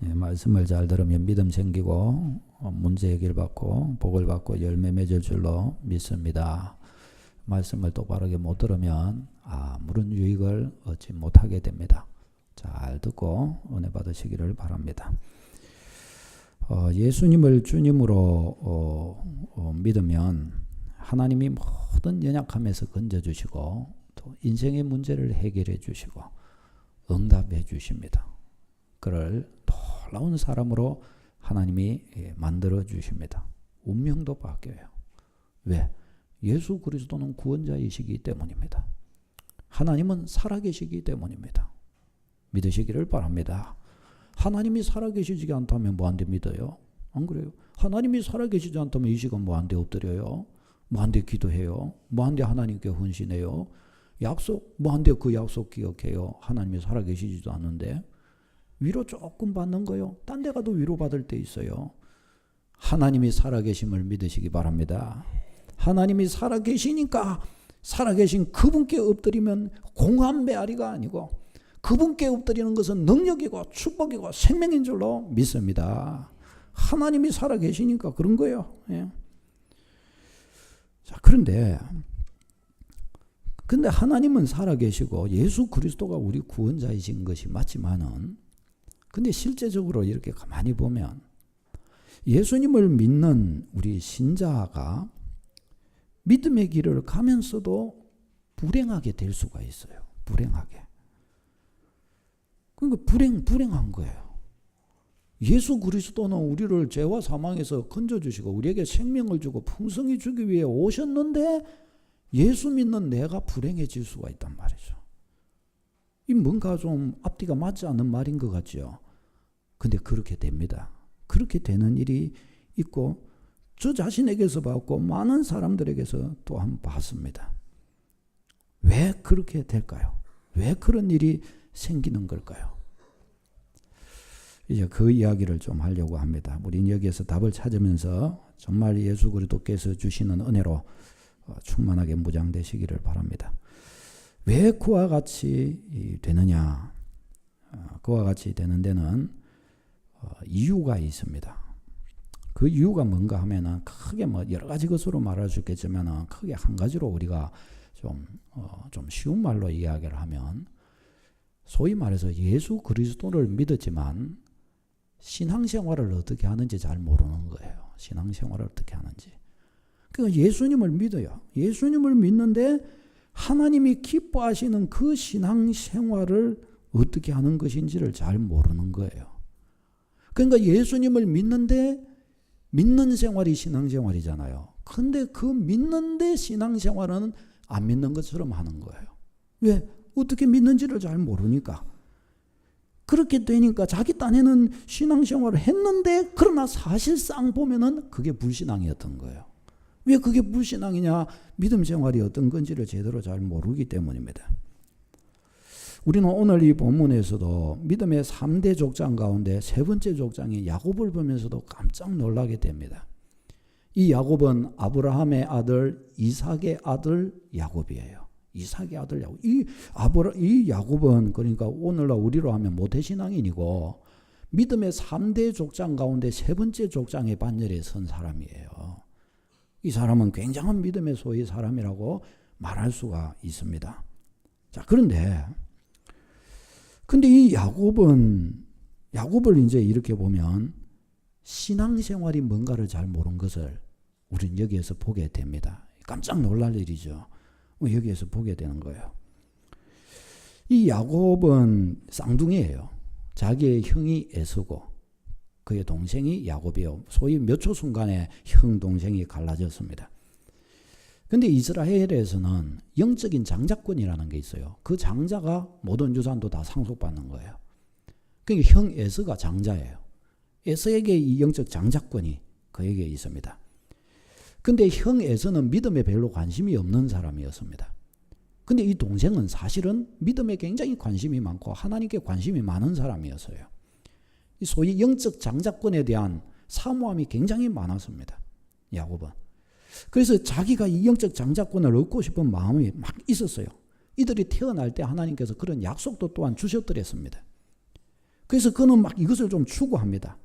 말씀을 잘 들으면 믿음 생기고 문제 해결 받고 복을 받고 열매 맺을 줄로 믿습니다. 말씀을 똑바르게 못 들으면 아무런 유익을 얻지 못하게 됩니다. 잘 듣고 은혜 받으시기를 바랍니다. 예수님을 주님으로 믿으면 하나님이 모든 연약함에서 건져주시고 또 인생의 문제를 해결해 주시고 응답해 주십니다. 그를 놀라운 사람으로 하나님이 만들어 주십니다. 운명도 바뀌어요. 왜? 예수 그리스도는 구원자이시기 때문입니다. 하나님은 살아계시기 때문입니다. 믿으시기를 바랍니다. 하나님이 살아계시지 않다면 뭐한테 믿어요? 안 그래요? 하나님이 살아계시지 않다면 이 시간 뭐한테 엎드려요? 뭐한테 기도해요? 뭐한테 하나님께 헌신해요? 약속 뭐한테 그 약속 기억해요? 하나님이 살아계시지도 않는데 위로 조금 받는 거요. 딴 데 가도 위로받을 때 있어요. 하나님이 살아계심을 믿으시기 바랍니다. 하나님이 살아계시니까 살아계신 그분께 엎드리면 공한 메아리가 아니고 그분께 엎드리는 것은 능력이고 축복이고 생명인 줄로 믿습니다. 하나님이 살아계시니까 그런 거예요. 예. 자, 그런데 하나님은 살아계시고 예수 그리스도가 우리 구원자이신 것이 맞지만은 근데 실제적으로 이렇게 가만히 보면 예수님을 믿는 우리 신자가 믿음의 길을 가면서도 불행하게 될 수가 있어요. 불행하게. 그러니까 불행한 거예요. 예수 그리스도는 우리를 죄와 사망에서 건져주시고 우리에게 생명을 주고 풍성히 주기 위해 오셨는데 예수 믿는 내가 불행해질 수가 있단 말이죠. 이 뭔가 좀 앞뒤가 맞지 않는 말인 것 같죠. 근데 그렇게 됩니다. 그렇게 되는 일이 있고 저 자신에게서 봤고 많은 사람들에게서 또한 봤습니다. 왜 그렇게 될까요? 왜 그런 일이 생기는 걸까요? 이제 그 이야기를 좀 하려고 합니다. 우린 여기에서 답을 찾으면서 정말 예수 그리스도께서 주시는 은혜로 충만하게 무장되시기를 바랍니다. 왜 그와 같이 되느냐? 그와 같이 되는 데는 이유가 있습니다. 그 이유가 뭔가 하면은 크게 여러 가지 것으로 말할 수 있겠지만은 크게 한 가지로 우리가 좀 쉬운 말로 이야기를 하면 소위 말해서 예수 그리스도를 믿었지만 신앙생활을 어떻게 하는지 잘 모르는 거예요. 신앙생활을 어떻게 하는지. 그러니까 예수님을 믿어요. 예수님을 믿는데 하나님이 기뻐하시는 그 신앙생활을 어떻게 하는 것인지를 잘 모르는 거예요. 그러니까 예수님을 믿는데 믿는 생활이 신앙생활이잖아요. 근데 그 믿는데 신앙생활은 안 믿는 것처럼 하는 거예요. 왜? 어떻게 믿는지를 잘 모르니까. 그렇게 되니까 자기 딴에는 신앙생활을 했는데 그러나 사실상 보면은 그게 불신앙이었던 거예요. 왜 그게 불신앙이냐? 믿음 생활이 어떤 건지를 제대로 잘 모르기 때문입니다. 우리는 오늘 이 본문에서도 믿음의 3대 족장 가운데 세 번째 족장인 야곱을 보면서도 깜짝 놀라게 됩니다. 이 야곱은 아브라함의 아들 이삭의 아들 야곱이에요. 이삭의 아들 야곱. 이 야곱은 그러니까 오늘날 우리로 하면 모태신앙인이고 믿음의 3대 족장 가운데 세 번째 족장의 반열에 선 사람이에요. 이 사람은 굉장한 믿음의 소위 사람이라고 말할 수가 있습니다. 자, 근데 이 야곱을 이제 이렇게 보면 신앙생활이 뭔가를 잘 모르는 것을 우린 여기에서 보게 됩니다. 깜짝 놀랄 일이죠. 여기에서 보게 되는 거예요. 이 야곱은 쌍둥이에요. 자기의 형이 에서고 그의 동생이 야곱이요. 소위 몇 초 순간에 형 동생이 갈라졌습니다. 근데 이스라엘에서는 영적인 장자권이라는 게 있어요. 그 장자가 모든 유산도 다 상속받는 거예요. 그러니까 형 에서가 장자예요. 에서에게 이 영적 장자권이 그에게 있습니다. 근데 형 에서는 믿음에 별로 관심이 없는 사람이었습니다. 근데 이 동생은 사실은 믿음에 굉장히 관심이 많고 하나님께 관심이 많은 사람이었어요. 소위 영적 장자권에 대한 사모함이 굉장히 많았습니다. 야곱은. 그래서 자기가 이 영적 장자권을 얻고 싶은 마음이 막 있었어요. 이들이 태어날 때 하나님께서 그런 약속도 또한 주셨더랬습니다. 그래서 그는 막 이것을 좀 추구합니다.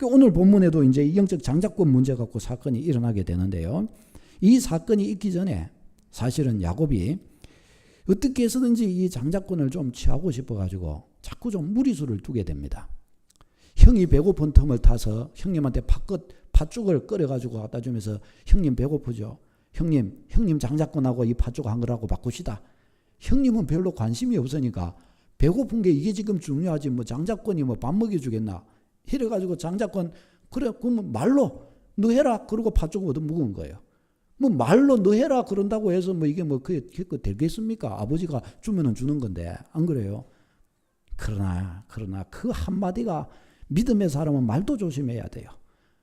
오늘 본문에도 이제 영적 장자권 문제 갖고 사건이 일어나게 되는데요. 이 사건이 있기 전에 사실은 야곱이 어떻게 해서든지 이 장자권을 좀 취하고 싶어가지고 자꾸 좀 무리수를 두게 됩니다. 형이 배고픈 틈을 타서 형님한테 팥죽을 끓여가지고 갖다 주면서 형님 배고프죠? 형님 장자권하고 이 팥죽 한 거라고 바꾸시다. 형님은 별로 관심이 없으니까 배고픈 게 이게 지금 중요하지 뭐 장자권이 뭐 밥 먹여주겠나. 이래가지고 장자권 그래 그러면 말로 너 해라 그러고 팥죽 얻어 먹은 거예요. 뭐 말로 너 해라 그런다고 해서 뭐 이게 뭐 그게 되겠습니까? 아버지가 주면은 주는 건데 안 그래요? 그러나 그 한마디가 믿음의 사람은 말도 조심해야 돼요.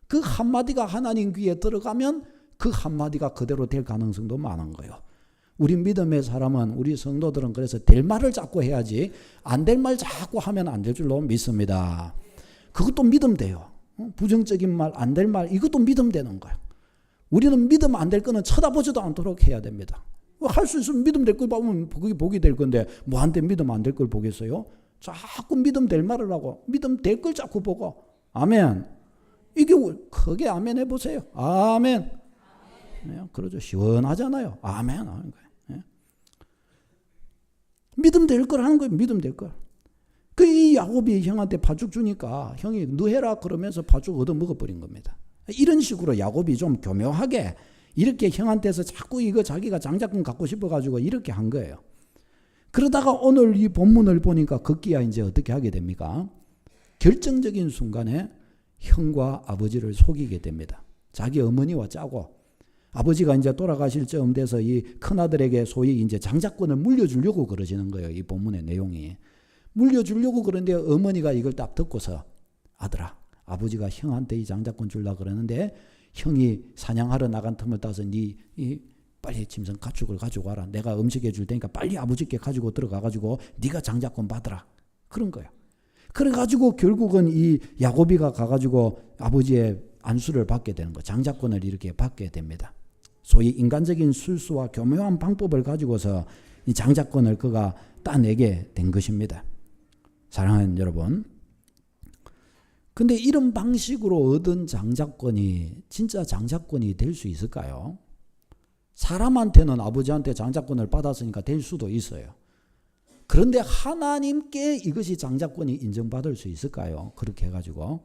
그 한마디가 하나님 귀에 들어가면 그 한마디가 그대로 될 가능성도 많은 거예요. 우리 믿음의 사람은 우리 성도들은 그래서 될 말을 자꾸 해야지 안 될 말 자꾸 하면 안 될 줄로 믿습니다. 그것도 믿음 돼요. 부정적인 말, 안 될 말 이것도 믿음 되는 거예요. 우리는 믿음 안 될 거는 쳐다보지도 않도록 해야 됩니다. 할 수 있으면 믿음 될 걸 보면 그게 복이 될 건데 뭐한테 믿음 안 될 걸 보겠어요? 자꾸 믿음 될 말을 하고 믿음 될 걸 자꾸 보고 아멘. 이게 크게 아멘 해보세요. 아멘. 네, 그러죠. 시원하잖아요. 아멘 하는 거예요. 네. 믿음 될 걸 하는 거예요. 믿음 될 걸. 이 야곱이 형한테 팥죽 주니까 형이 너 해라 그러면서 팥죽 얻어 먹어버린 겁니다. 이런 식으로 야곱이 좀 교묘하게 이렇게 형한테서 자꾸 이거 자기가 장자권 갖고 싶어가지고 이렇게 한 거예요. 그러다가 오늘 이 본문을 보니까 급기야 이제 어떻게 하게 됩니까? 결정적인 순간에 형과 아버지를 속이게 됩니다. 자기 어머니와 짜고 아버지가 이제 돌아가실 즈음 돼서 이 큰아들에게 소위 이제 장자권을 물려주려고 그러시는 거예요. 이 본문의 내용이. 물려주려고 그러는데 어머니가 이걸 딱 듣고서 아들아 아버지가 형한테 이 장자권 주려고 그러는데 형이 사냥하러 나간 틈을 따서 네 빨리 짐승 가축을 가지고 와라. 내가 음식해 줄 테니까 빨리 아버지께 가지고 들어가가지고 네가 장자권 받으라. 그런 거예요. 그래가지고 결국은 이 야곱이가 가가지고 아버지의 안수를 받게 되는 거예요. 장자권을 이렇게 받게 됩니다. 소위 인간적인 술수와 교묘한 방법을 가지고서 이 장자권을 그가 따내게 된 것입니다. 사랑하는 여러분, 근데 이런 방식으로 얻은 장자권이 진짜 장자권이 될 수 있을까요? 사람한테는 아버지한테 장자권을 받았으니까 될 수도 있어요. 그런데 하나님께 이것이 장자권이 인정받을 수 있을까요? 그렇게 해가지고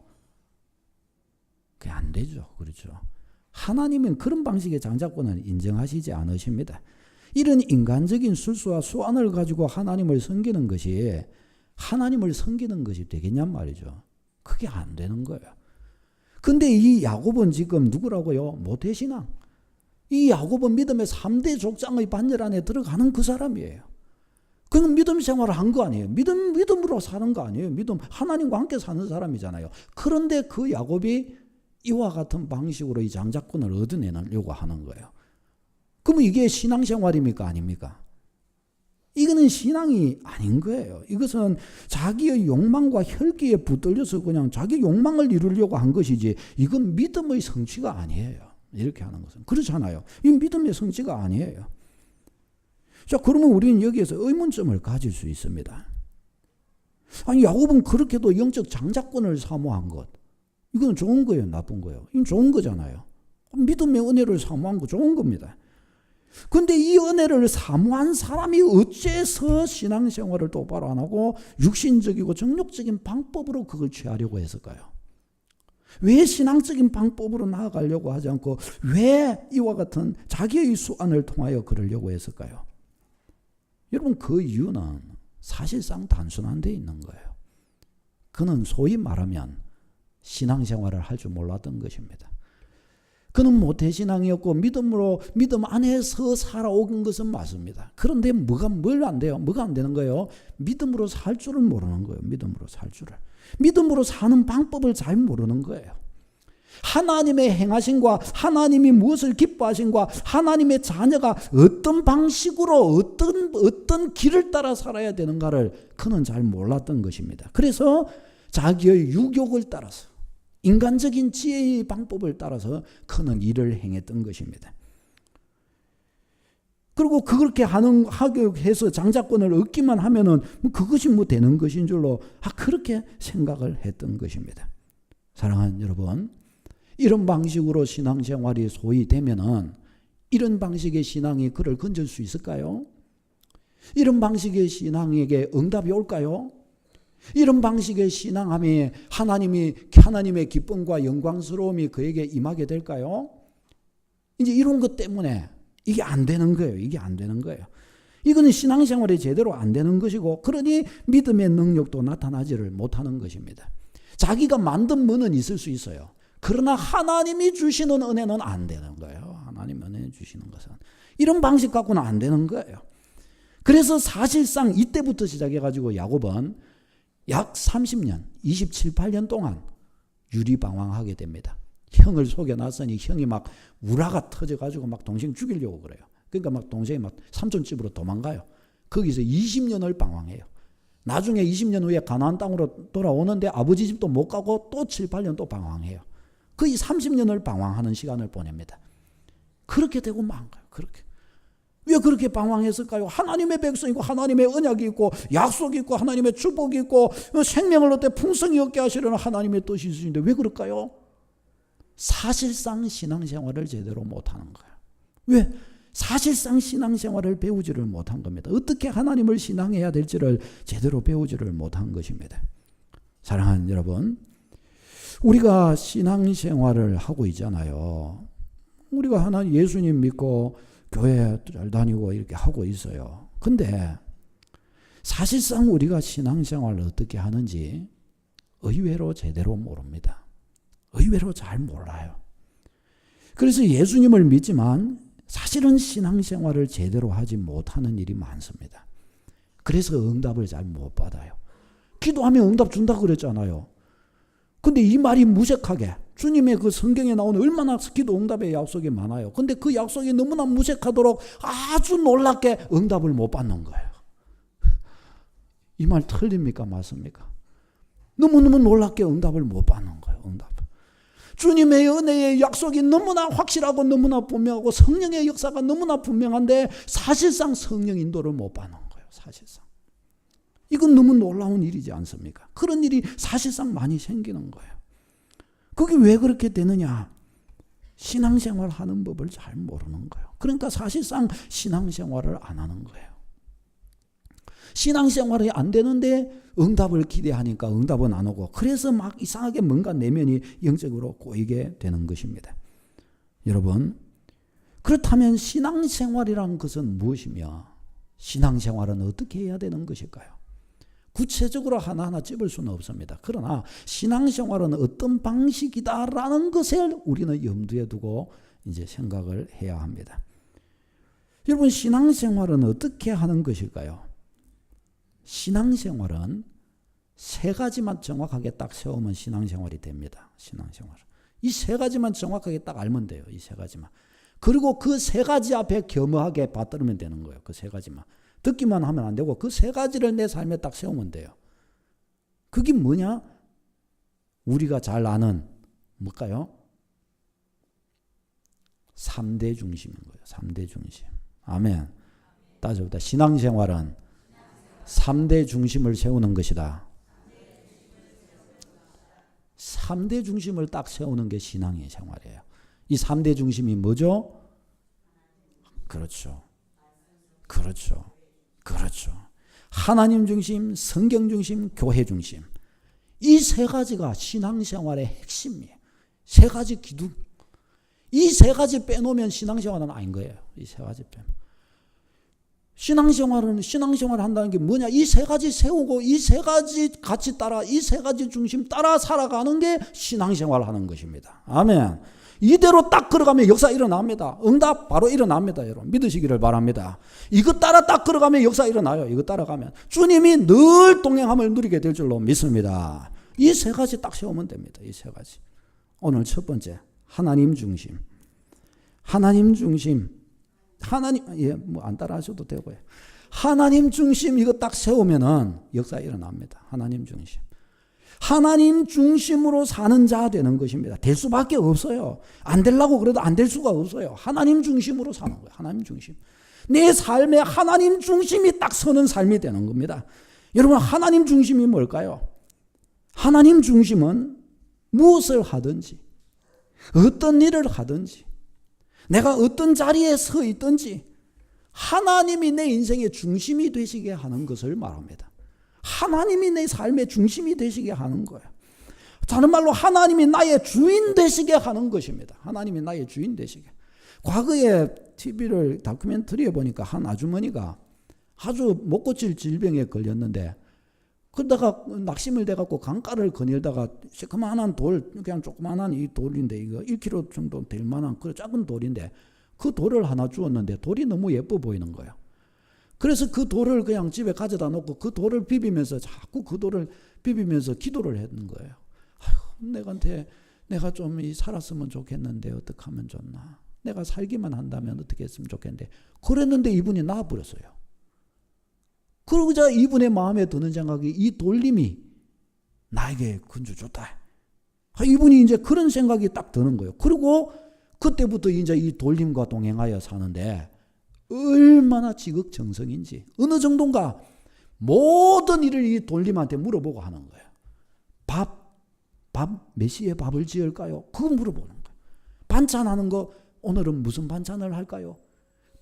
그게 안 되죠. 그렇죠. 하나님은 그런 방식의 장자권을 인정하시지 않으십니다. 이런 인간적인 술수와 수완을 가지고 하나님을 섬기는 것이 되겠냔 말이죠. 그게 안 되는 거예요. 근데 이 야곱은 지금 누구라고요? 모태신앙. 이 야곱은 믿음의 3대 족장의 반열 안에 들어가는 그 사람이에요. 그는 믿음 생활을 한 거 아니에요. 믿음으로 사는 거 아니에요. 하나님과 함께 사는 사람이잖아요. 그런데 그 야곱이 이와 같은 방식으로 이 장자권을 얻어내려고 하는 거예요. 그러면 이게 신앙생활입니까? 아닙니까? 이거는 신앙이 아닌 거예요. 이것은 자기의 욕망과 혈기에 붙들려서 그냥 자기 욕망을 이루려고 한 것이지 이건 믿음의 성취가 아니에요. 이렇게 하는 것은. 그렇잖아요. 이 믿음의 성취가 아니에요. 자, 그러면 우리는 여기에서 의문점을 가질 수 있습니다. 아니, 야곱은 그렇게도 영적 장자권을 사모한 것. 이건 좋은 거예요? 나쁜 거예요? 이건 좋은 거잖아요. 믿음의 은혜를 사모한 거 좋은 겁니다. 근데 이 은혜를 사모한 사람이 어째서 신앙생활을 똑바로 안 하고 육신적이고 정욕적인 방법으로 그걸 취하려고 했을까요? 왜 신앙적인 방법으로 나아가려고 하지 않고 왜 이와 같은 자기의 수완을 통하여 그러려고 했을까요? 여러분, 그 이유는 사실상 단순한 데 있는 거예요. 그는 소위 말하면 신앙생활을 할 줄 몰랐던 것입니다. 그는 모태신앙이었고 믿음 안에서 살아온 것은 맞습니다. 그런데 뭘 안 돼요? 뭐가 안 되는 거예요? 믿음으로 살 줄을 모르는 거예요. 믿음으로 살 줄을. 믿음으로 사는 방법을 잘 모르는 거예요. 하나님의 행하심과 하나님이 무엇을 기뻐하심과 하나님의 자녀가 어떤 방식으로 어떤 길을 따라 살아야 되는가를 그는 잘 몰랐던 것입니다. 그래서 자기의 유욕을 따라서 인간적인 지혜의 방법을 따라서 그는 일을 행했던 것입니다. 그리고 그렇게 해서 장자권을 얻기만 하면은 그것이 되는 것인 줄로 그렇게 생각을 했던 것입니다. 사랑하는 여러분, 이런 방식으로 신앙생활이 소위 되면은 이런 방식의 신앙이 그를 건질 수 있을까요? 이런 방식의 신앙에게 응답이 올까요? 이런 방식의 신앙함에 하나님의 기쁨과 영광스러움이 그에게 임하게 될까요? 이제 이런 것 때문에 이게 안 되는 거예요. 이게 안 되는 거예요. 이거는 신앙생활이 제대로 안 되는 것이고, 그러니 믿음의 능력도 나타나지를 못하는 것입니다. 자기가 만든 뭐는 있을 수 있어요. 그러나 하나님이 주시는 은혜는 안 되는 거예요. 하나님 은혜 주시는 것은. 이런 방식 갖고는 안 되는 거예요. 그래서 사실상 이때부터 시작해가지고 야곱은 약 30년, 27, 8년 동안 유리방황하게 됩니다. 형을 속여놨으니 형이 막 우라가 터져가지고 막 동생 죽이려고 그래요. 그러니까 막 동생이 막 삼촌 집으로 도망가요. 거기서 20년을 방황해요. 나중에 20년 후에 가나안 땅으로 돌아오는데 아버지 집도 못 가고 또 7, 8년 또 방황해요. 거의 30년을 방황하는 시간을 보냅니다. 그렇게 되고 만 거예요. 그렇게. 왜 그렇게 방황했을까요? 하나님의 백성이고 하나님의 언약이 있고 약속이 있고 하나님의 축복이 있고 생명을 얻되 풍성히 얻게 하시려는 하나님의 뜻이 있으신데 왜 그럴까요? 사실상 신앙생활을 제대로 못하는 거예요. 왜? 사실상 신앙생활을 배우지를 못한 겁니다. 어떻게 하나님을 신앙해야 될지를 제대로 배우지를 못한 것입니다. 사랑하는 여러분, 우리가 신앙생활을 하고 있잖아요. 우리가 하나님 예수님 믿고 교회 잘 다니고 이렇게 하고 있어요. 근데 사실상 우리가 신앙생활을 어떻게 하는지 의외로 제대로 모릅니다. 의외로 잘 몰라요. 그래서 예수님을 믿지만 사실은 신앙생활을 제대로 하지 못하는 일이 많습니다. 그래서 응답을 잘 못 받아요. 기도하면 응답 준다고 그랬잖아요. 근데 이 말이 무색하게 주님의 그 성경에 나오는 얼마나 기도 응답의 약속이 많아요. 근데 그 약속이 너무나 무색하도록 아주 놀랍게 응답을 못 받는 거예요. 이 말 틀립니까? 맞습니까? 너무너무 놀랍게 응답을 못 받는 거예요. 응답. 주님의 은혜의 약속이 너무나 확실하고 너무나 분명하고 성령의 역사가 너무나 분명한데 사실상 성령 인도를 못 받는 거예요. 사실상. 이건 너무 놀라운 일이지 않습니까? 그런 일이 사실상 많이 생기는 거예요. 그게 왜 그렇게 되느냐? 신앙생활 하는 법을 잘 모르는 거예요. 그러니까 사실상 신앙생활을 안 하는 거예요. 신앙생활이 안 되는데 응답을 기대하니까 응답은 안 오고, 그래서 막 이상하게 뭔가 내면이 영적으로 꼬이게 되는 것입니다. 여러분, 그렇다면 신앙생활이란 것은 무엇이며 신앙생활은 어떻게 해야 되는 것일까요? 구체적으로 하나하나 찝을 수는 없습니다. 그러나 신앙생활은 어떤 방식이다라는 것을 우리는 염두에 두고 이제 생각을 해야 합니다. 여러분, 신앙생활은 어떻게 하는 것일까요? 신앙생활은 세 가지만 정확하게 딱 세우면 신앙생활이 됩니다. 신앙생활. 이 세 가지만 정확하게 딱 알면 돼요. 이 세 가지만. 그리고 그 세 가지 앞에 겸허하게 받들으면 되는 거예요. 그 세 가지만. 듣기만 하면 안 되고 그 세 가지를 내 삶에 딱 세우면 돼요. 그게 뭐냐? 우리가 잘 아는 뭘까요? 3대 중심인 거예요. 3대 중심. 아멘. 따져보다 신앙생활은 3대 중심을 세우는 것이다. 3대 중심을 딱 세우는 게 신앙의 생활이에요. 이 3대 중심이 뭐죠? 그렇죠. 그렇죠. 그렇죠. 하나님 중심, 성경 중심, 교회 중심. 이 세 가지가 신앙생활의 핵심이에요. 세 가지 기둥. 이 세 가지 빼놓으면 신앙생활은 아닌 거예요. 이 세 가지 빼놓으면. 신앙생활을 한다는 게 뭐냐? 이 세 가지 세우고 이 세 가지 같이 따라, 이 세 가지 중심 따라 살아가는 게 신앙생활을 하는 것입니다. 아멘. 이대로 딱 걸어가면 역사 일어납니다. 응답 바로 일어납니다. 여러분 믿으시기를 바랍니다. 이거 따라 딱 걸어가면 역사 일어나요. 이거 따라가면 주님이 늘 동행함을 누리게 될 줄로 믿습니다. 이 세 가지 딱 세우면 됩니다. 이 세 가지. 오늘 첫 번째, 하나님 중심. 하나님 중심. 뭐 안 따라 하셔도 되고요. 하나님 중심 이거 딱 세우면은 역사 일어납니다. 하나님 중심. 하나님 중심으로 사는 자 되는 것입니다. 될 수밖에 없어요. 안 되려고 그래도 안 될 수가 없어요. 하나님 중심으로 사는 거예요. 하나님 중심. 내 삶에 하나님 중심이 딱 서는 삶이 되는 겁니다. 여러분, 하나님 중심이 뭘까요? 하나님 중심은 무엇을 하든지, 어떤 일을 하든지, 내가 어떤 자리에 서 있든지 하나님이 내 인생의 중심이 되시게 하는 것을 말합니다. 하나님이 내 삶의 중심이 되시게 하는 거예요. 다른 말로 하나님이 나의 주인 되시게 하는 것입니다. 하나님이 나의 주인 되시게. 과거에 TV를 다큐멘터리에 보니까 한 아주머니가 아주 못 고칠 질병에 걸렸는데, 그러다가 낙심을 돼갖고 강가를 거닐다가 그만한 돌, 그냥 조그만한 이 돌인데, 이거 1kg 정도 될 만한 그 작은 돌인데, 그 돌을 하나 주었는데 돌이 너무 예뻐 보이는 거예요. 그래서 그 돌을 그냥 집에 가져다 놓고 그 돌을 비비면서, 자꾸 그 돌을 비비면서 기도를 했는 거예요. 아휴, 내가 좀 살았으면 좋겠는데 어떻게 하면 좋나? 내가 살기만 한다면 어떻게 했으면 좋겠는데. 그랬는데 이분이 나와버렸어요. 그러자 이분의 마음에 드는 생각이, 이 돌림이 나에게 근주 좋다. 이분이 이제 그런 생각이 딱 드는 거예요. 그리고 그때부터 이제 이 돌림과 동행하여 사는데 얼마나 지극정성인지, 어느 정도인가 모든 일을 이 돌림한테 물어보고 하는 거예요. 밥 몇 시에 밥을 지을까요? 그거 물어보는 거예요. 반찬하는 거, 오늘은 무슨 반찬을 할까요?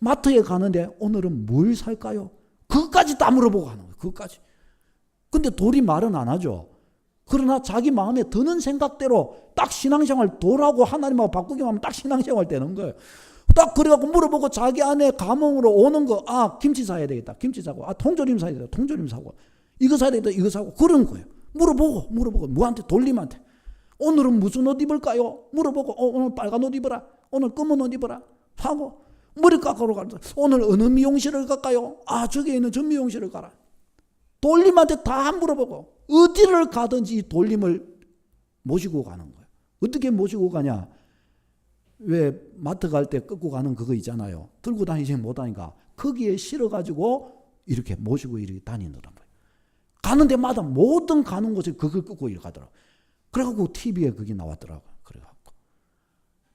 마트에 가는데 오늘은 뭘 살까요? 그것까지 다 물어보고 하는 거예요. 그것까지. 근데 돌이 말은 안 하죠. 그러나 자기 마음에 드는 생각대로 딱 신앙생활, 돌하고 하나님하고 바꾸기만 하면 딱 신앙생활 되는 거예요. 딱 그래갖고 물어보고 자기 안에 감흥으로 오는 거, 김치 사야 되겠다. 김치 사고, 통조림 사야 되겠다. 통조림 사고, 이거 사야 되겠다. 이거 사고, 그런 거예요. 물어보고, 뭐한테? 돌림한테. 오늘은 무슨 옷 입을까요? 물어보고, 오늘 빨간 옷 입어라. 오늘 검은 옷 입어라. 하고, 머리 깎으러 간다. 오늘 어느 미용실을 갈까요? 저기에 있는 저 미용실을 가라. 돌림한테 다 물어보고, 어디를 가든지 이 돌림을 모시고 가는 거예요. 어떻게 모시고 가냐? 왜 마트 갈 때 끌고 가는 그거 있잖아요. 들고 다니지 못하니까 거기에 실어가지고 이렇게 모시고 이렇게 다니더란 말이에요. 가는 데마다 모든 가는 곳에 그걸 끌고 이렇게 가더라고요. 그래갖고 TV에 그게 나왔더라고요. 그래갖고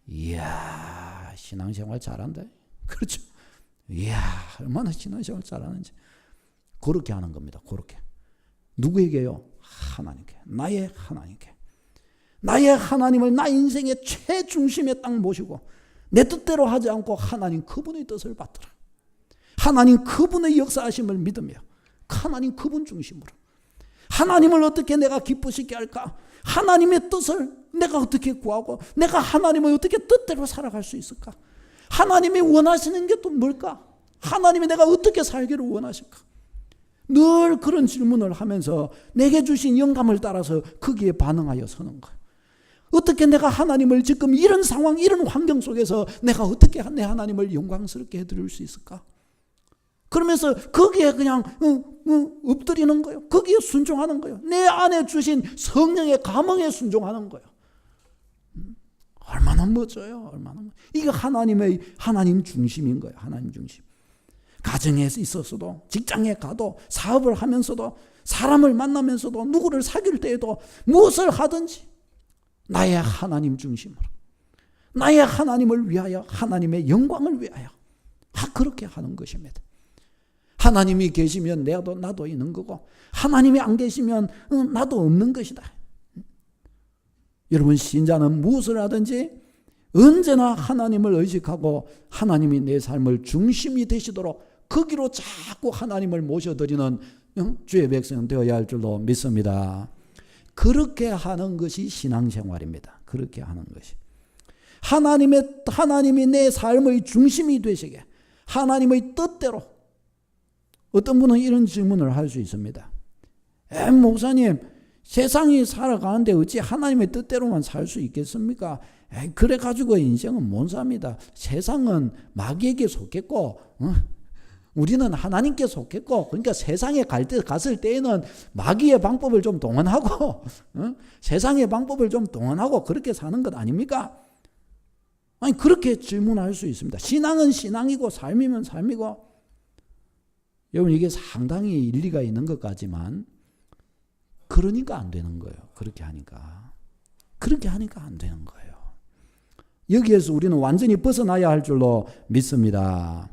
이야, 신앙생활 잘한다. 그렇죠. 이야, 얼마나 신앙생활 잘하는지. 그렇게 하는 겁니다. 그렇게. 누구에게요? 하나님께. 나의 하나님께. 나의 하나님을 나 인생의 최중심에 딱 모시고 내 뜻대로 하지 않고 하나님 그분의 뜻을 받더라. 하나님 그분의 역사하심을 믿으며 하나님 그분 중심으로 하나님을 어떻게 내가 기쁘시게 할까? 하나님의 뜻을 내가 어떻게 구하고 내가 하나님을 어떻게 뜻대로 살아갈 수 있을까? 하나님이 원하시는 게 또 뭘까? 하나님이 내가 어떻게 살기를 원하실까? 늘 그런 질문을 하면서 내게 주신 영감을 따라서 거기에 반응하여 서는 거예요. 어떻게 내가 하나님을 지금 이런 상황, 이런 환경 속에서 내가 어떻게 내 하나님을 영광스럽게 해드릴 수 있을까? 그러면서 거기에 그냥 엎드리는 거예요. 거기에 순종하는 거예요. 내 안에 주신 성령의 감흥에 순종하는 거예요. 얼마나 멋져요. 얼마나 멋져요. 이게 하나님 중심인 거예요. 하나님 중심. 가정에 있어서도, 직장에 가도, 사업을 하면서도, 사람을 만나면서도, 누구를 사귈 때에도, 무엇을 하든지 나의 하나님 중심으로, 나의 하나님을 위하여, 하나님의 영광을 위하여 그렇게 하는 것입니다. 하나님이 계시면 나도 있는 거고, 하나님이 안 계시면 나도 없는 것이다. 여러분, 신자는 무엇을 하든지 언제나 하나님을 의식하고 하나님이 내 삶을 중심이 되시도록 거기로 자꾸 하나님을 모셔드리는 주의 백성 되어야 할 줄로 믿습니다. 그렇게 하는 것이 신앙생활입니다. 그렇게 하는 것이. 하나님이 내 삶의 중심이 되시게, 하나님의 뜻대로. 어떤 분은 이런 질문을 할 수 있습니다. 목사님, 세상이 살아가는데 어찌 하나님의 뜻대로만 살 수 있겠습니까? 그래가지고 인생은 못 삽니다. 세상은 마귀에게 속했고, 우리는 하나님께 속했고, 그러니까 세상에 갔을 때에는 마귀의 방법을 좀 동원하고, 세상의 방법을 좀 동원하고 그렇게 사는 것 아닙니까? 아니, 그렇게 질문할 수 있습니다. 신앙은 신앙이고 삶이면 삶이고. 여러분, 이게 상당히 일리가 있는 것 같지만 그러니까 안 되는 거예요. 그렇게 하니까 안 되는 거예요. 여기에서 우리는 완전히 벗어나야 할 줄로 믿습니다.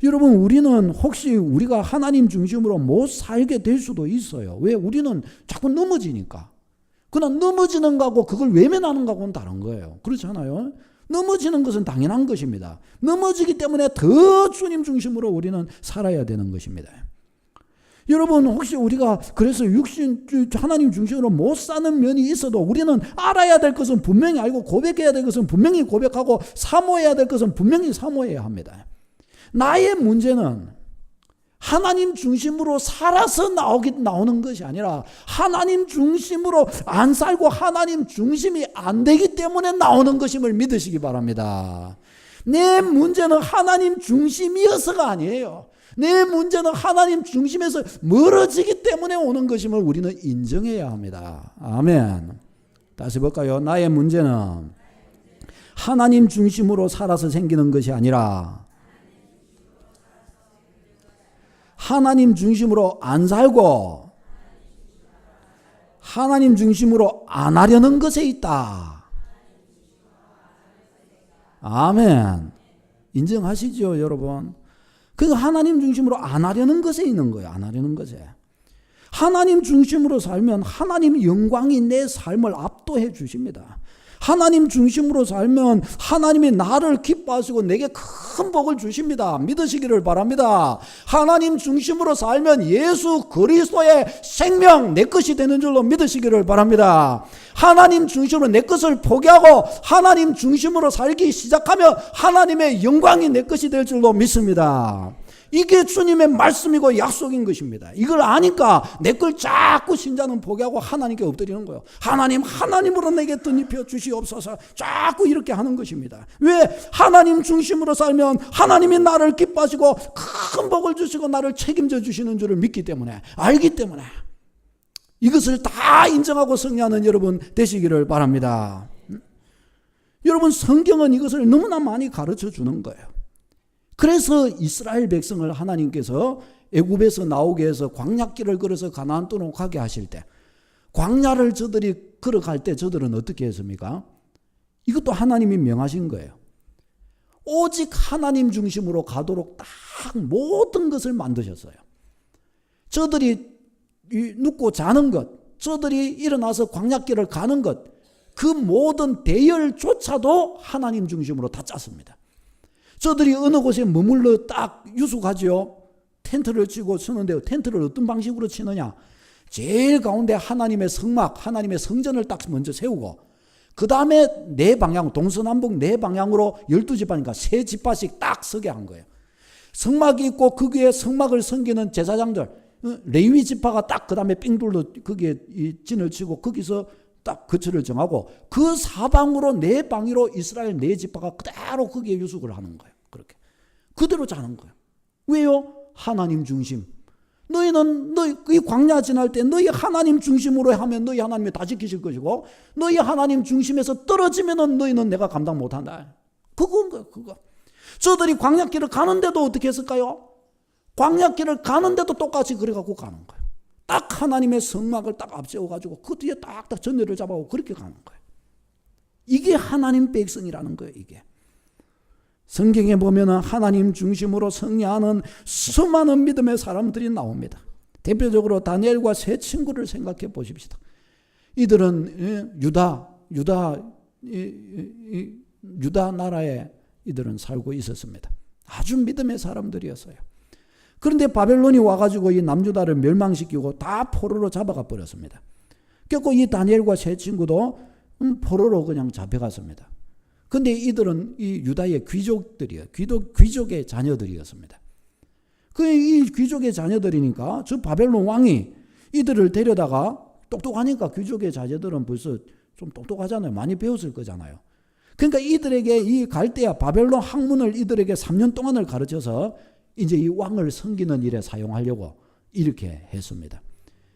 여러분, 우리는 혹시 우리가 하나님 중심으로 못 살게 될 수도 있어요. 왜? 우리는 자꾸 넘어지니까. 그러나 넘어지는 거하고 그걸 외면하는 거하고는 다른 거예요. 그렇잖아요. 넘어지는 것은 당연한 것입니다. 넘어지기 때문에 더 주님 중심으로 우리는 살아야 되는 것입니다. 여러분, 혹시 우리가 그래서 하나님 중심으로 못 사는 면이 있어도 우리는 알아야 될 것은 분명히 알고, 고백해야 될 것은 분명히 고백하고, 사모해야 될 것은 분명히 사모해야 합니다. 나의 문제는 하나님 중심으로 살아서 나오는 것이 아니라 하나님 중심으로 안 살고 하나님 중심이 안 되기 때문에 나오는 것임을 믿으시기 바랍니다. 내 문제는 하나님 중심이어서가 아니에요. 내 문제는 하나님 중심에서 멀어지기 때문에 오는 것임을 우리는 인정해야 합니다. 아멘. 다시 볼까요? 나의 문제는 하나님 중심으로 살아서 생기는 것이 아니라 하나님 중심으로 안 살고 하나님 중심으로 안 하려는 것에 있다. 아멘. 인정하시죠, 여러분? 그러니까 하나님 중심으로 안 하려는 것에 있는 거예요. 안 하려는 것에. 하나님 중심으로 살면 하나님 영광이 내 삶을 압도해 주십니다. 하나님 중심으로 살면 하나님이 나를 기뻐하시고 내게 큰 복을 주십니다. 믿으시기를 바랍니다. 하나님 중심으로 살면 예수 그리스도의 생명 내 것이 되는 줄로 믿으시기를 바랍니다. 하나님 중심으로 내 것을 포기하고 하나님 중심으로 살기 시작하면 하나님의 영광이 내 것이 될 줄로 믿습니다. 이게 주님의 말씀이고 약속인 것입니다. 이걸 아니까 내 걸 자꾸 신자는 포기하고 하나님께 엎드리는 거예요. 하나님으로 내게 덧입혀 주시옵소서. 자꾸 이렇게 하는 것입니다. 왜? 하나님 중심으로 살면 하나님이 나를 기뻐하시고 큰 복을 주시고 나를 책임져 주시는 줄을 믿기 때문에, 알기 때문에 이것을 다 인정하고 승리하는 여러분 되시기를 바랍니다. 여러분, 성경은 이것을 너무나 많이 가르쳐 주는 거예요. 그래서 이스라엘 백성을 하나님께서 애굽에서 나오게 해서 광야길을 걸어서 가나안 땅으로 가게 하실 때, 광야를 저들이 걸어갈 때 저들은 어떻게 했습니까? 이것도 하나님이 명하신 거예요. 오직 하나님 중심으로 가도록 딱 모든 것을 만드셨어요. 저들이 눕고 자는 것, 저들이 일어나서 광야길을 가는 것, 그 모든 대열조차도 하나님 중심으로 다 짰습니다. 저들이 어느 곳에 머물러 딱 유숙하지요. 텐트를 치고 치는데 텐트를 어떤 방식으로 치느냐? 제일 가운데 하나님의 성막, 하나님의 성전을 딱 먼저 세우고, 그 다음에 네 방향, 동서남북 네 방향으로 12지파니까 세 지파씩 딱 서게 한 거예요. 성막이 있고 거기에 성막을 섬기는 제사장들, 레위 지파가 딱 그 다음에 삥둘러 거기에 진을 치고 거기서 딱 거처를 정하고, 그 사방으로 네 방위로 이스라엘 네 지파가 그대로 거기에 유숙을 하는 거예요. 그렇게 그대로 자는 거예요. 왜요? 하나님 중심. 너희는 이 광야 지날 때 너희 하나님 중심으로 하면 너희 하나님이 다 지키실 것이고, 너희 하나님 중심에서 떨어지면은 너희는 내가 감당 못한다. 그건 거예요. 그거. 저들이 광야길을 가는데도 어떻게 했을까요? 광야길을 가는데도 똑같이 그래갖고 가는 거예요. 딱 하나님의 성막을 딱 앞세워가지고 그 뒤에 딱딱 전열을 잡아오고 그렇게 가는 거예요. 이게 하나님 백성이라는 거예요. 이게 성경에 보면은 하나님 중심으로 승리하는 수많은 믿음의 사람들이 나옵니다. 대표적으로 다니엘과 세 친구를 생각해 보십시다. 이들은 유다 나라에 이들은 살고 있었습니다. 아주 믿음의 사람들이었어요. 그런데 바벨론이 와가지고 이 남유다를 멸망시키고 다 포로로 잡아가 버렸습니다. 결국 이 다니엘과 세 친구도 포로로 그냥 잡혀갔습니다. 근데 이들은 이 유다의 귀족들이에요. 귀족의 자녀들이었습니다. 이 귀족의 자녀들이니까 저 바벨론 왕이 이들을 데려다가, 똑똑하니까 귀족의 자녀들은 벌써 좀 똑똑하잖아요. 많이 배웠을 거잖아요. 그러니까 이들에게 이 갈대아 바벨론 학문을 이들에게 3년 동안을 가르쳐서 이제 이 왕을 섬기는 일에 사용하려고 이렇게 했습니다.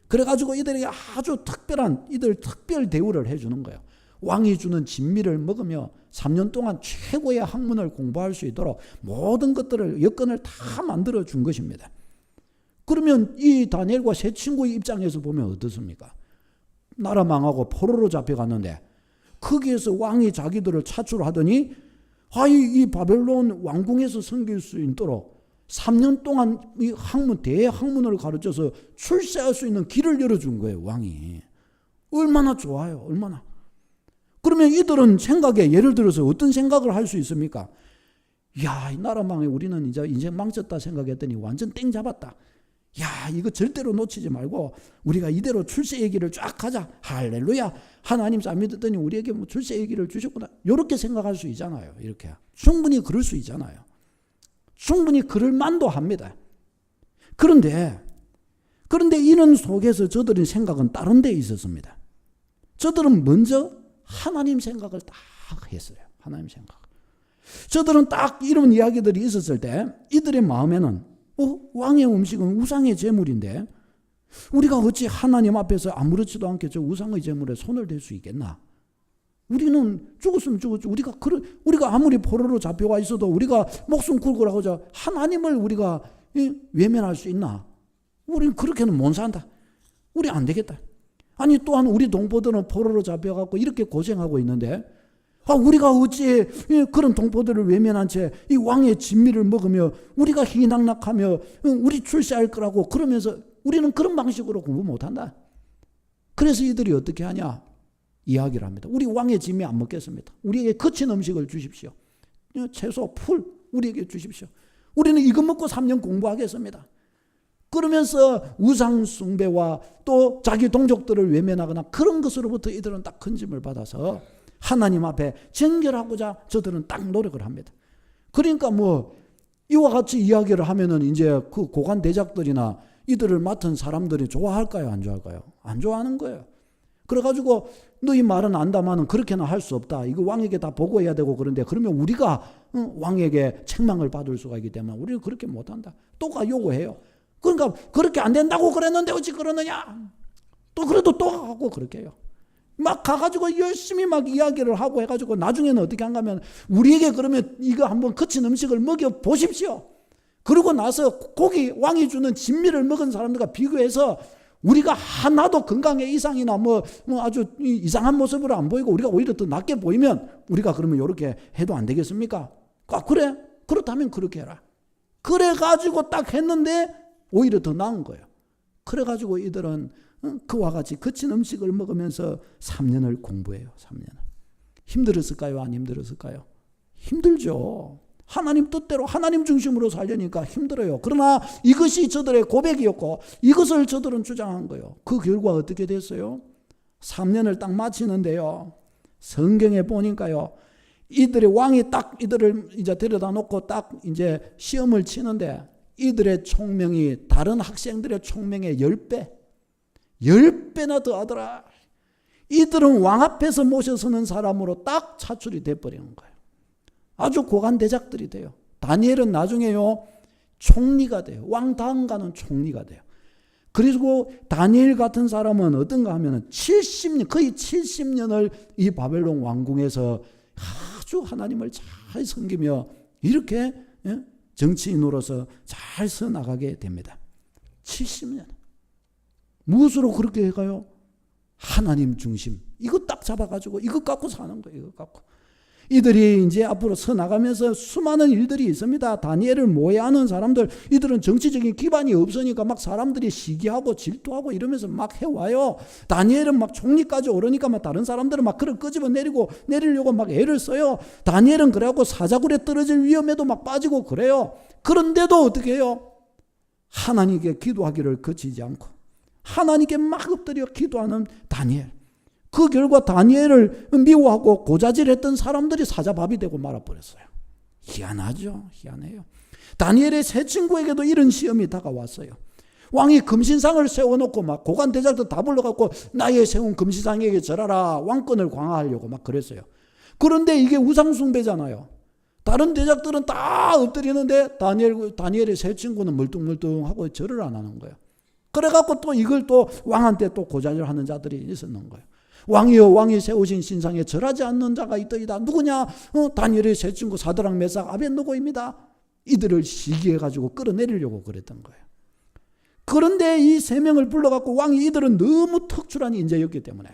그래가지고 이들에게 아주 특별 대우를 해주는 거예요. 왕이 주는 진미를 먹으며 3년 동안 최고의 학문을 공부할 수 있도록 모든 것들을, 여건을 다 만들어 준 것입니다. 그러면 이 다니엘과 세 친구의 입장에서 보면 어떻습니까? 나라 망하고 포로로 잡혀갔는데 거기에서 왕이 자기들을 차출하더니 이 바벨론 왕궁에서 섬길 수 있도록 3년 동안 이 학문, 대학문을 가르쳐서 출세할 수 있는 길을 열어준 거예요, 왕이. 얼마나 좋아요, 얼마나. 그러면 이들은 생각에, 예를 들어서 어떤 생각을 할 수 있습니까? 야, 이 나라 망해, 우리는 이제 인생 망쳤다 생각했더니 완전 땡 잡았다. 야, 이거 절대로 놓치지 말고 우리가 이대로 출세 얘기를 쫙 하자. 할렐루야. 하나님 잘 믿었더니 우리에게 뭐 출세 얘기를 주셨구나. 이렇게 생각할 수 있잖아요. 이렇게. 충분히 그럴 수 있잖아요. 충분히 그럴 만도 합니다. 그런데 이런 속에서 저들의 생각은 다른 데 있었습니다. 저들은 먼저 하나님 생각을 딱 했어요. 하나님 생각. 저들은 딱 이런 이야기들이 있었을 때 이들의 마음에는 왕의 음식은 우상의 제물인데 우리가 어찌 하나님 앞에서 아무렇지도 않게 저 우상의 제물에 손을 댈 수 있겠나? 우리는 죽었으면 죽었지. 우리가 아무리 포로로 잡혀가 있어도 우리가 목숨 걸고 하자 하나님을 우리가 외면할 수 있나? 우리는 그렇게는 못 산다. 우리 안 되겠다. 아니 또한 우리 동포들은 포로로 잡혀갖고 이렇게 고생하고 있는데 우리가 어찌 그런 동포들을 외면한 채 이 왕의 진미를 먹으며 우리가 희낙낙하며 우리 출세할 거라고 그러면서 우리는 그런 방식으로 공부 못한다. 그래서 이들이 어떻게 하냐? 이야기를 합니다. 우리 왕의 진미 안 먹겠습니다. 우리에게 거친 음식을 주십시오. 채소, 풀 우리에게 주십시오. 우리는 이거 먹고 3년 공부하겠습니다. 그러면서 우상 숭배와 또 자기 동족들을 외면하거나 그런 것으로부터 이들은 딱 건짐을 받아서 하나님 앞에 정결하고자 저들은 딱 노력을 합니다. 그러니까 뭐 이와 같이 이야기를 하면은 이제 그 고관 대작들이나 이들을 맡은 사람들이 좋아할까요? 안 좋아할까요? 안 좋아하는 거예요. 그래가지고 너희 말은 안다마는 그렇게는 할 수 없다. 이거 왕에게 다 보고해야 되고 그런데 그러면 우리가 왕에게 책망을 받을 수가 있기 때문에 우리는 그렇게 못한다. 또 요구해요. 그러니까 그렇게 안 된다고 그랬는데 어찌 그러느냐. 또 그래도 또 하고 그렇게 해요. 막 가가지고 열심히 막 이야기를 하고 해가지고 나중에는 어떻게 한가면 우리에게 그러면 이거 한번 거친 음식을 먹여 보십시오. 그러고 나서 고기 왕이 주는 진미를 먹은 사람들과 비교해서 우리가 하나도 건강의 이상이나 뭐 아주 이상한 모습으로 안 보이고 우리가 오히려 더 낫게 보이면 우리가 그러면 이렇게 해도 안 되겠습니까? 그래? 그렇다면 그렇게 해라. 그래가지고 딱 했는데 오히려 더 나은 거예요. 그래가지고 이들은 그와 같이 거친 음식을 먹으면서 3년을 공부해요. 3년을. 힘들었을까요? 안 힘들었을까요? 힘들죠. 하나님 뜻대로 하나님 중심으로 살려니까 힘들어요. 그러나 이것이 저들의 고백이었고 이것을 저들은 주장한 거예요. 그 결과 어떻게 됐어요? 3년을 딱 마치는데요. 성경에 보니까요. 이들의 왕이 딱 이들을 이제 데려다 놓고 딱 이제 시험을 치는데 이들의 총명이 다른 학생들의 총명의 10배나 더 하더라. 이들은 왕 앞에서 모셔서는 사람으로 딱 차출이 돼버리는 거예요. 아주 고관 대작들이 돼요. 다니엘은 나중에요 총리가 돼요. 왕 다음 가는 총리가 돼요. 그리고 다니엘 같은 사람은 어떤가 하면은 70년, 거의 70년을 이 바벨론 왕궁에서 아주 하나님을 잘 섬기며 이렇게 정치인으로서 잘 써나가게 됩니다. 70년. 무엇으로 그렇게 해가요? 하나님 중심. 이거 딱 잡아가지고 이것 갖고 사는 거예요. 이것 갖고. 이들이 이제 앞으로 서나가면서 수많은 일들이 있습니다. 다니엘을 모해하는 사람들, 이들은 정치적인 기반이 없으니까 막 사람들이 시기하고 질투하고 이러면서 막 해와요. 다니엘은 막 총리까지 오르니까 막 다른 사람들은 막 그걸 끄집어 내리려고 막 애를 써요. 다니엘은 그래갖고 사자굴에 떨어질 위험에도 막 빠지고 그래요. 그런데도 어떻게 해요? 하나님께 기도하기를 그치지 않고 하나님께 막 엎드려 기도하는 다니엘. 그 결과 다니엘을 미워하고 고자질했던 사람들이 사자밥이 되고 말아버렸어요. 희한하죠. 희한해요. 다니엘의 세 친구에게도 이런 시험이 다가왔어요. 왕이 금신상을 세워놓고 막 고관 대작들 다 불러갖고 나의 세운 금신상에게 절하라. 왕권을 강화하려고 막 그랬어요. 그런데 이게 우상숭배잖아요. 다른 대작들은 다 엎드리는데 다니엘의 세 친구는 멀뚱멀뚱하고 절을 안 하는 거예요. 그래갖고 또 이걸 또 왕한테 또 고자질하는 자들이 있었는 거예요. 왕이여 왕이 세우신 신상에 절하지 않는 자가 있더이다. 누구냐? 다니엘의 세 친구 사드락 메삭 아벳느고입니다. 이들을 시기해가지고 끌어내리려고 그랬던 거예요. 그런데 이 세 명을 불러갖고 왕이 이들은 너무 특출한 인재였기 때문에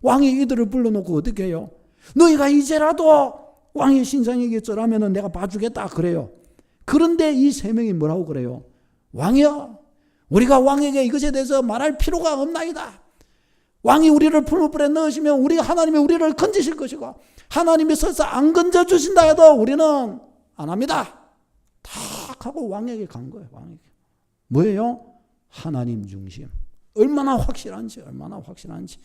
왕이 이들을 불러놓고 어떻게 해요? 너희가 이제라도 왕의 신상에게 절하면 내가 봐주겠다 그래요. 그런데 이 세 명이 뭐라고 그래요? 왕이여, 우리가 왕에게 이것에 대해서 말할 필요가 없나이다. 왕이 우리를 풀무불에 넣으시면 우리 하나님이 우리를 건지실 것이고, 하나님이 서서 안 건져주신다 해도 우리는 안 합니다. 탁 하고 왕에게 간 거예요. 왕에게. 뭐예요? 하나님 중심. 얼마나 확실한지, 얼마나 확실한지.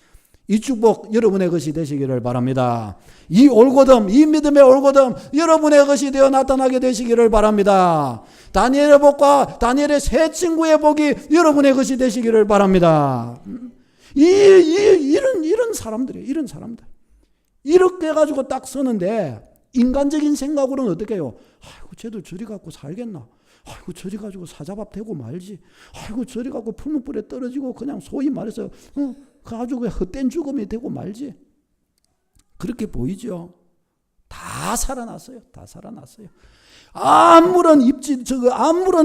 이 축복 여러분의 것이 되시기를 바랍니다. 이 올곧음, 이 믿음의 올곧음 여러분의 것이 되어 나타나게 되시기를 바랍니다. 다니엘의 복과 다니엘의 세 친구의 복이 여러분의 것이 되시기를 바랍니다. 이런 사람들이에요. 이런 사람들. 이렇게 해가지고 딱 서는데 인간적인 생각으로는 어떻게 해요? 아이고 쟤들 저리 갖고 살겠나? 아이고 저리 가지고 사자밥 되고 말지. 아이고 저리 갖고 풀무불에 떨어지고 그냥 소위 말해서 아주 그 헛된 죽음이 되고 말지. 그렇게 보이죠. 다 살아났어요. 다 살아났어요. 아무런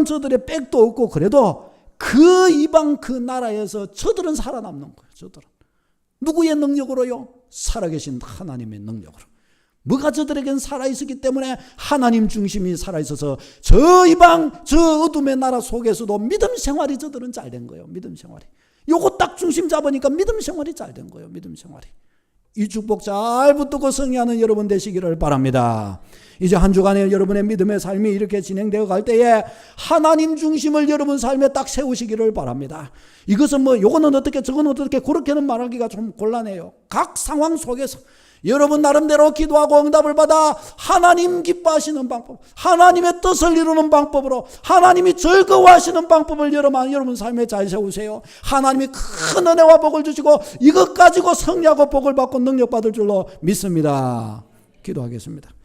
저들의 빽도 없고 그래도 그 이방 그 나라에서 저들은 살아남는 거예요. 저들은. 누구의 능력으로요? 살아계신 하나님의 능력으로. 뭐가 저들에겐 살아있었기 때문에 하나님 중심이 살아있어서 저 이방 저 어둠의 나라 속에서도 믿음 생활이 저들은 잘 된 거예요. 믿음 생활이. 요거 딱 중심 잡으니까 믿음 생활이 잘 된 거예요. 믿음 생활이. 이 축복 잘 붙들고 승리하는 여러분 되시기를 바랍니다. 이제 한 주간에 여러분의 믿음의 삶이 이렇게 진행되어 갈 때에 하나님 중심을 여러분 삶에 딱 세우시기를 바랍니다. 이것은 뭐 요거는 어떻게 저거는 어떻게 그렇게는 말하기가 좀 곤란해요. 각 상황 속에서 여러분 나름대로 기도하고 응답을 받아 하나님 기뻐하시는 방법, 하나님의 뜻을 이루는 방법으로 하나님이 즐거워하시는 방법을 여러분 삶에 잘 세우세요. 하나님이 큰 은혜와 복을 주시고 이것 가지고 승리하고 복을 받고 능력 받을 줄로 믿습니다. 기도하겠습니다.